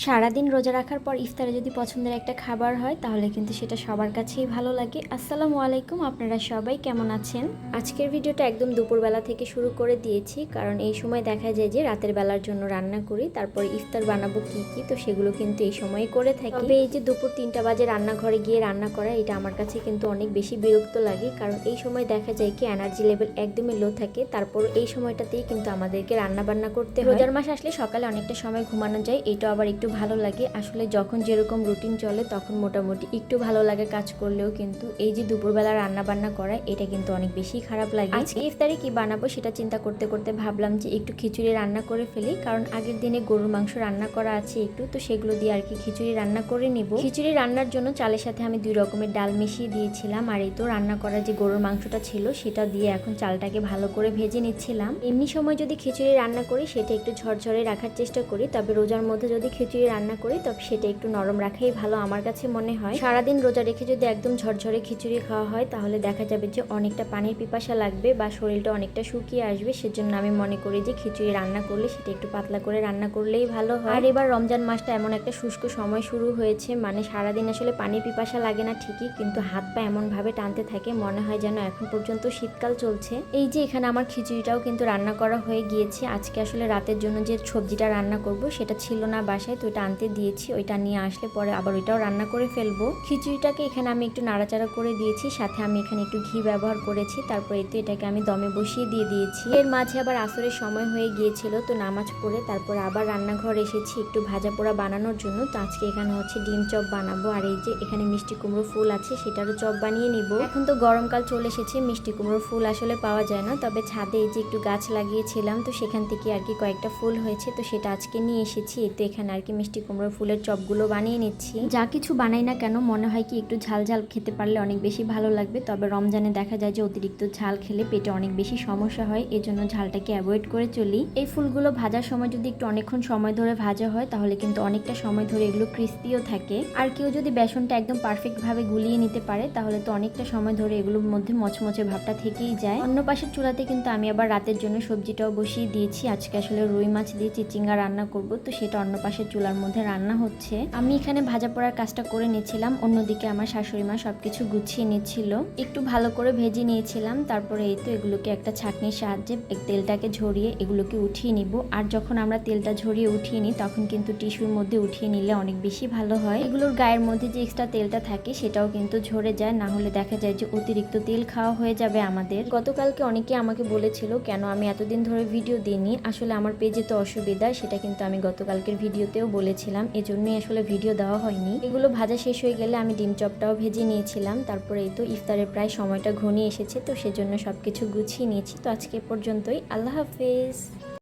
সারাদিন রোজা রাখার পর ইফতারে যদি পছন্দের একটা খাবার হয় তাহলে কিন্তু সেটা সবার কাছেই ভালো লাগে। আসসালামু আলাইকুম, আপনারা সবাই কেমন আছেন? আজকের ভিডিওটা একদম দুপুরবেলা থেকে শুরু করে দিয়েছি, কারণ এই সময় দেখা যায় যে রাতের বেলার জন্য রান্না করি, তারপর ইফতার বানাবো কি তো সেগুলো কিন্তু এই সময়ই করে থাকি। তবে এই যে দুপুর 3টা বাজে রান্নাঘরে গিয়ে রান্না করা, এটা আমার কাছে কিন্তু অনেক বেশি বিরক্ত লাগে, কারণ এই সময় দেখা যায় কি এনার্জি লেভেল একদমই লো থাকে। তারপর এই সময়টাতেই কিন্তু আমাদেরকে রান্না বান্না করতে হয়। রোজার মাস আসলে সকালে অনেকটা সময় ঘুমানো যায়, এটা আবার একটু ভালো লাগে। আসলে যখন যেরকম রুটিন চলে তখন মোটামুটি একটু ভালো লাগে কাজ করলেও, কিন্তু এই যে দুপুরবেলা রান্না বান্না করা এটা কিন্তু অনেক বেশি খারাপ লাগে। আজকে ইফতারে কি বানাবো সেটা চিন্তা করতে করতে ভাবলাম যে একটু খিচুড়ি রান্না করে ফেলি, কারণ আগের দিনে গরুর মাংস রান্না করা আছে একটু, তো সেগুলো দিয়ে আর কি খিচুড়ি রান্না করে নিব। খিচুড়ি রান্নার জন্য চালের সাথে আমি 2 রকমের ডাল মিশিয়ে দিয়েছিলাম, আর এই তো রান্না করা যে গরুর মাংসটা ছিল সেটা দিয়ে এখন চালটাকে ভালো করে ভেজে নিচ্ছিলাম। এমনি সময় যদি খিচুড়ি রান্না করি সেটা একটু ঝরঝরে রাখার চেষ্টা করি, তবে রোজার মধ্যে যদি খিচুড়ি রান্না করি তবে সেটা একটু নরম রাখাই ভালো আমার কাছে মনে হয়। সারাদিন রোজা রেখে যদি একদম ঝরঝরে খিচুড়ি খাওয়া হয় তাহলে দেখা যাবে যে অনেকটা পানির পিপাসা লাগবে বা শরীরটা অনেকটা শুকিয়ে আসবে। সেজন্য আমি মনে করি যে খিচুড়ি রান্না করলে সেটা একটু পাতলা করে রান্না করলেই ভালো হয়। আর এবার রমজান মাসটা এমন একটা শুষ্ক সময় শুরু হয়েছে, মানে সারাদিন আসলে পানির পিপাসা লাগে না ঠিকই, কিন্তু হাত পা এমন ভাবে টানতে থাকে মনে হয় যেন এখন পর্যন্ত শীতকাল চলছে। এই যে এখানে আমার খিচুড়িটাও কিন্তু রান্না করা হয়ে গিয়েছে। আজকে আসলে রাতের জন্য যে সবজিটা রান্না করব সেটা ছিল না বাসায়, তো এটা আনতে দিয়েছি, ওইটা নিয়ে আসলে পরে আবার ওইটাও রান্না করে ফেলবো। খিচুড়িটাকে এখানে আমি একটু নাড়াচাড়া করে দিয়েছি, সাথে আমি এখানে একটু ঘি ব্যবহার করেছি। তারপরে তো এটাকে আমি দমে বসিয়ে দিয়ে দিয়েছি। এর মাঝে আবার আসরের সময় হয়ে গিয়েছিল, তো নামাজ পড়ে তারপর আবার রান্নাঘর এসেছি একটু ভাজা পোড়া বানানোর জন্য। তো আজকে এখানে হচ্ছে ডিম চপ বানাবো, আর এই যে এখানে মিষ্টি কুমড়ো ফুল আছে সেটারও চপ বানিয়ে নিব। এখন তো গরমকাল চলে এসেছে, মিষ্টি কুমড়ো ফুল আসলে পাওয়া যায় না, তবে ছাদে এই যে একটু গাছ লাগিয়েছিলাম তো সেখান থেকে আর কি কয়েকটা ফুল হয়েছে, তো সেটা আজকে নিয়ে এসেছি। তো এখানে আর কি মিষ্টি কুমড়োর ফুলের চপগুলো বানিয়ে নিচ্ছি। যা কিছু বানাই না কেন মনে হয় কি একটু ঝাল ঝাল খেতে পারলে অনেক বেশি ভালো লাগবে, তবে রমজানে দেখা যায় যে অতিরিক্ত ঝাল খেলে পেটে অনেক বেশি সমস্যা হয়, এজন্য ঝালটাকে অ্যাভয়েড করে চলি। এই ফুলগুলো ভাজার সময় যদি একটু অনেকক্ষণ সময় ধরে ভাজা হয় তাহলে কিন্তু অনেকটা সময় ধরে এগুলো ক্রিস্পিও থাকে। আর কেউ যদি বেসনটা একদম পারফেক্ট ভাবে গুলিয়ে নিতে পারে তাহলে তো অনেকটা সময় ধরে এগুলোর মধ্যে মচমচে ভাবটা থেকেই যায়। অন্য পাশের চুলাতে কিন্তু আমি আবার রাতের জন্য সবজিটাও বসিয়ে দিয়েছি। আজকে আসলে রুই মাছ দিয়ে চিচিঙ্গা রান্না করব, তো সেটা অন্য পাশের চুলার মধ্যে রান্না হচ্ছে। আমি এখানে ভাজা পোড়ার কাজটা করে নিচ্ছিলাম, অন্যদিকে আমার শাশুড়ি মা সবকিছু গুছিয়ে নিচ্ছিল। একটু ভালো করে ভেজে নিয়েছিলাম, তারপরে এই তো এগুলোকে একটা ছাঁকনির সাহায্যে তেলটাকে ঝরিয়ে এগুলোকে উঠিয়ে নিব। আর যখন আমরা তেলটা ঝরিয়ে উঠিয়ে নিই তখন কিন্তু টিস্যুর মধ্যে উঠিয়ে নিলে অনেক বেশি ভালো হয়। এগুলোর গায়ের মধ্যে যে এক্সট্রা তেলটা থাকে সেটাও কিন্তু ঝরে যায়, না হলে দেখা যায় যে অতিরিক্ত তেল খাওয়া হয়ে যাবে আমাদের। গতকালকে অনেকে আমাকে বলেছিল কেন আমি এতদিন ধরে ভিডিও দিইনি, আসলে আমার পেজে তো অসুবিধা, সেটা কিন্তু আমি গতকালকের ভিডিওতেও বলেছিলাম, এজন্যই আসলে ভিডিও দেওয়া হয়নি। এগুলো ভাজা শেষ হয়ে গেলে আমি ডিম চপটাও ভেজে নিয়েছিলাম। তারপরে এই তো ইফতারের প্রায় সময়টা ঘনিয়ে এসেছে, তো সেজন্য সবকিছু গুছিয়ে নিয়েছি। তো আজকে পর্যন্তই, আল্লাহ হাফেজ।